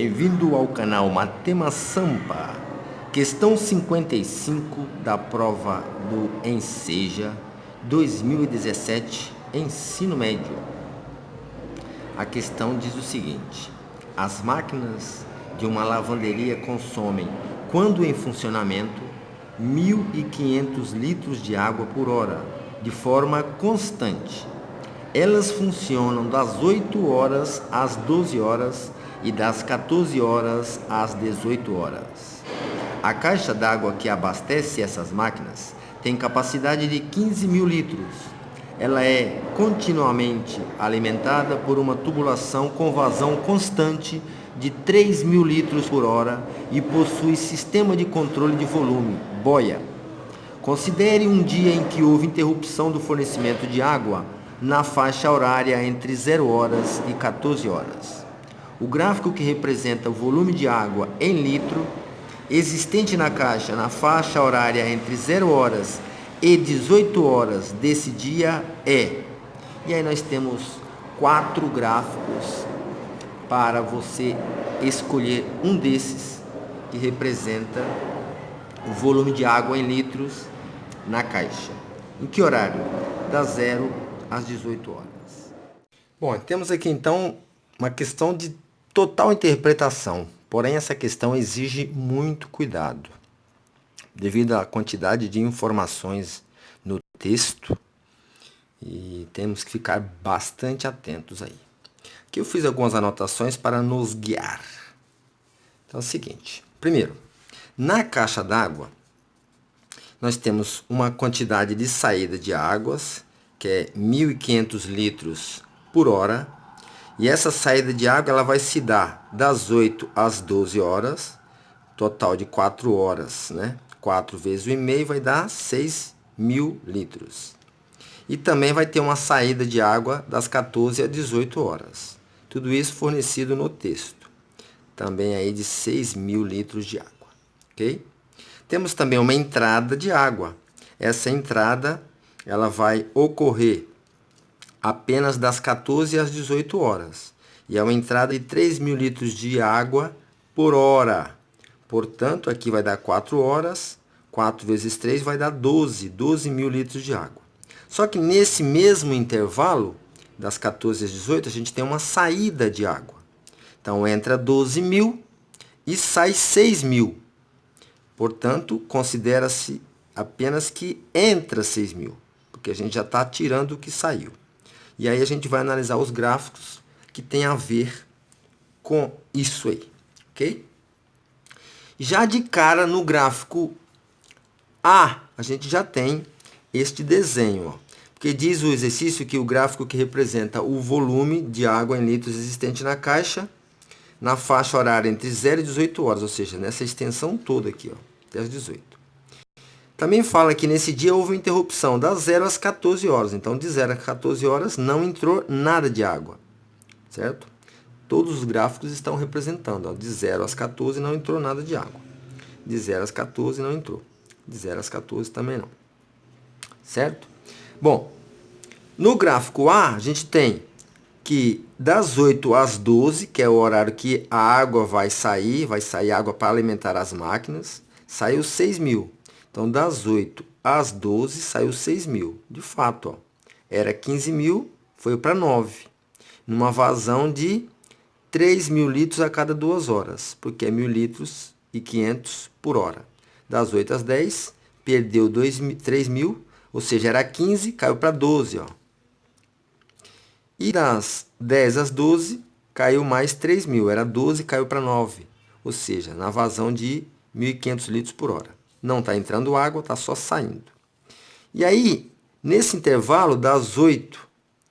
Bem-vindo ao canal Matema Sampa. Questão 55 da prova do Enseja 2017, Ensino Médio. A questão diz o seguinte: as máquinas de uma lavanderia consomem, quando em funcionamento, 1.500 litros de água por hora, de forma constante. Elas funcionam das 8 horas às 12 horas e das 14 horas às 18 horas. A caixa d'água que abastece essas máquinas tem capacidade de 15.000 litros. Ela é continuamente alimentada por uma tubulação com vazão constante de 3.000 litros por hora e possui sistema de controle de volume, boia. Considere um dia em que houve interrupção do fornecimento de água na faixa horária entre 0 horas e 14 horas. O gráfico que representa o volume de água em litro existente na caixa na faixa horária entre 0 horas e 18 horas desse dia é. E aí nós temos 4 gráficos para você escolher um desses que representa o volume de água em litros na caixa. Em que horário? Das 0 às 18 horas. Bom, temos aqui então uma questão de total interpretação, porém essa questão exige muito cuidado, devido à quantidade de informações no texto, e temos que ficar bastante atentos aí. Aqui eu fiz algumas anotações para nos guiar. Então é o seguinte: primeiro, na caixa d'água nós temos uma quantidade de saída de águas, que é 1.500 litros por hora. E essa saída de água ela vai se dar das 8 às 12 horas, total de 4 horas, né? 4 vezes o e-mail vai dar 6.000 litros. E também vai ter uma saída de água das 14 às 18 horas. Tudo isso fornecido no texto. Também aí de 6.000 litros de água, ok? Temos também uma entrada de água. Essa entrada ela vai ocorrer apenas das 14 às 18 horas. E é uma entrada de 3.000 litros de água por hora. Portanto, aqui vai dar 4 horas. 4 vezes 3 vai dar 12.000 litros de água. Só que nesse mesmo intervalo, das 14 às 18, a gente tem uma saída de água. Então, entra 12.000 e sai 6.000. Portanto, considera-se apenas que entra 6.000, porque a gente já está tirando o que saiu. E aí a gente vai analisar os gráficos que tem a ver com isso aí, ok? Já de cara no gráfico A, a gente já tem este desenho, ó, porque diz o exercício que o gráfico que representa o volume de água em litros existente na caixa, na faixa horária entre 0 e 18 horas, ou seja, nessa extensão toda aqui, ó, até as 18. Também fala que nesse dia houve uma interrupção das 0 às 14 horas. Então, de 0 às 14 horas não entrou nada de água, certo? Todos os gráficos estão representando. Ó, de 0 às 14 não entrou nada de água. De 0 às 14 não entrou. De 0 às 14 também não. Certo? Bom, no gráfico A, a gente tem que das 8 às 12, que é o horário que a água vai sair água para alimentar as máquinas, saiu 6.000. Então, das 8 às 12, saiu 6.000. De fato, ó, era 15.000, foi para 9. Numa vazão de 3.000 litros a cada 2 horas, porque é 1.000 litros e 500 por hora. Das 8 às 10, perdeu 3.000, ou seja, era 15, caiu para 12. Ó. E das 10 às 12, caiu mais 3.000, era 12, caiu para 9. Ou seja, na vazão de 1.500 litros por hora. Não está entrando água, está só saindo. E aí, nesse intervalo das 8,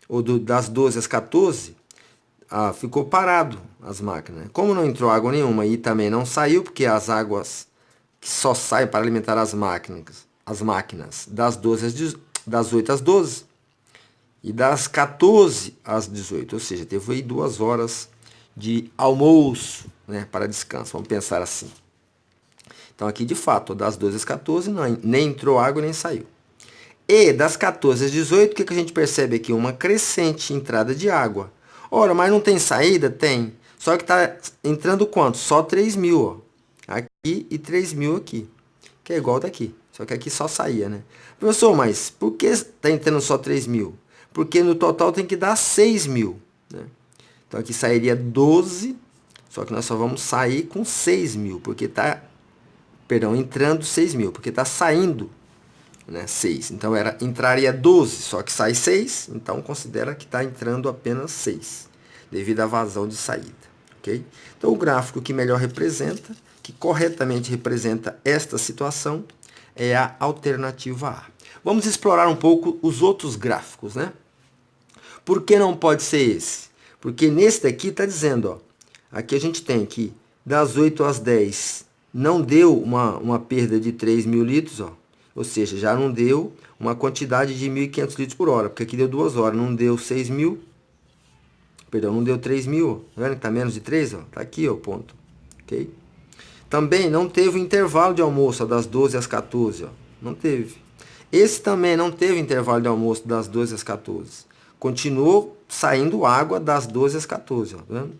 ou das 12 às 14, ficou parado as máquinas. Como não entrou água nenhuma e também não saiu, porque as águas que só saem para alimentar as máquinas das 8 às 12 e das 14 às 18, ou seja, teve aí 2 horas de almoço, né, para descanso, vamos pensar assim. Então, aqui, de fato, das 12 às 14, nem entrou água nem saiu. E das 14 às 18, o que a gente percebe aqui? Uma crescente entrada de água. Ora, mas não tem saída? Tem. Só que está entrando quanto? Só 3.000, ó. Aqui e 3.000 aqui. Que é igual daqui. Só que aqui só saía, né? Professor, mas por que está entrando só 3.000? Porque no total tem que dar 6.000, né? Então aqui sairia 12, só que nós só vamos sair com 6.000, porque está, perdão, entrando 6.000, porque está saindo, né, 6. Então entraria 12, só que sai 6, então considera que está entrando apenas 6, devido à vazão de saída, ok? Então o gráfico que melhor representa, que corretamente representa esta situação, é a alternativa A. Vamos explorar um pouco os outros gráficos, né? Por que não pode ser esse? Porque nesse daqui está dizendo, ó, aqui a gente tem que das 8 às 10 não deu uma perda de 3.000 litros, ó, ou seja, já não deu uma quantidade de 1.500 litros por hora, porque aqui deu 2 horas, não deu 6.000, perdão, não deu 3.000, tá vendo que está menos de 3? Ó, tá aqui ó, o ponto, ok? Também não teve intervalo de almoço, ó, das 12 às 14, ó, não teve. Esse também não teve intervalo de almoço das 12 às 14. Continuou saindo água das 12 às 14, ó, tá vendo?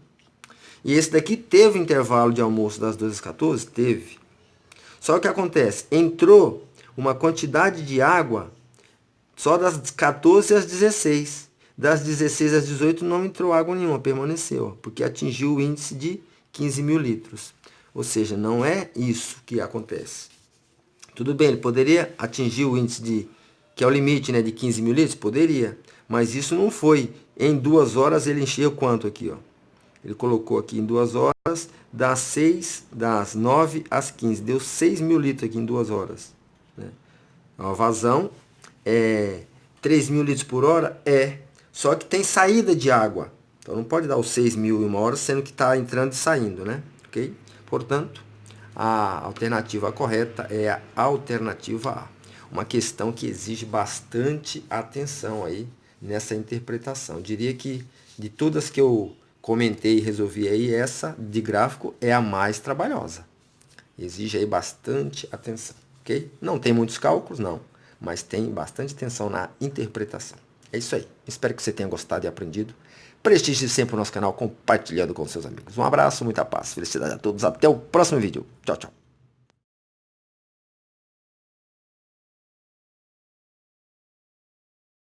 E esse daqui teve intervalo de almoço das 12 às 14? Teve. Só que o que acontece? Entrou uma quantidade de água só das 14 às 16. Das 16 às 18 não entrou água nenhuma, permaneceu, ó, porque atingiu o índice de 15.000 litros. Ou seja, não é isso que acontece. Tudo bem, ele poderia atingir o índice de, que é o limite, né, de 15.000 litros? Poderia. Mas isso não foi. Em 2 horas ele encheu quanto aqui, ó? Ele colocou aqui em 2 horas, das 9 às 15. Deu 6.000 litros aqui em 2 horas. Né? A vazão é 3.000 litros por hora? É. Só que tem saída de água. Então não pode dar os 6.000 em 1 hora, sendo que está entrando e saindo, né? Ok? Portanto, a alternativa correta é a alternativa A. Uma questão que exige bastante atenção aí nessa interpretação. Eu diria que de todas que eu comentei e resolvi aí, essa de gráfico é a mais trabalhosa. Exige aí bastante atenção, ok? Não tem muitos cálculos, não, mas tem bastante atenção na interpretação. É isso aí. Espero que você tenha gostado e aprendido. Prestigie sempre o nosso canal compartilhando com seus amigos. Um abraço, muita paz, felicidade a todos. Até o próximo vídeo. Tchau, tchau.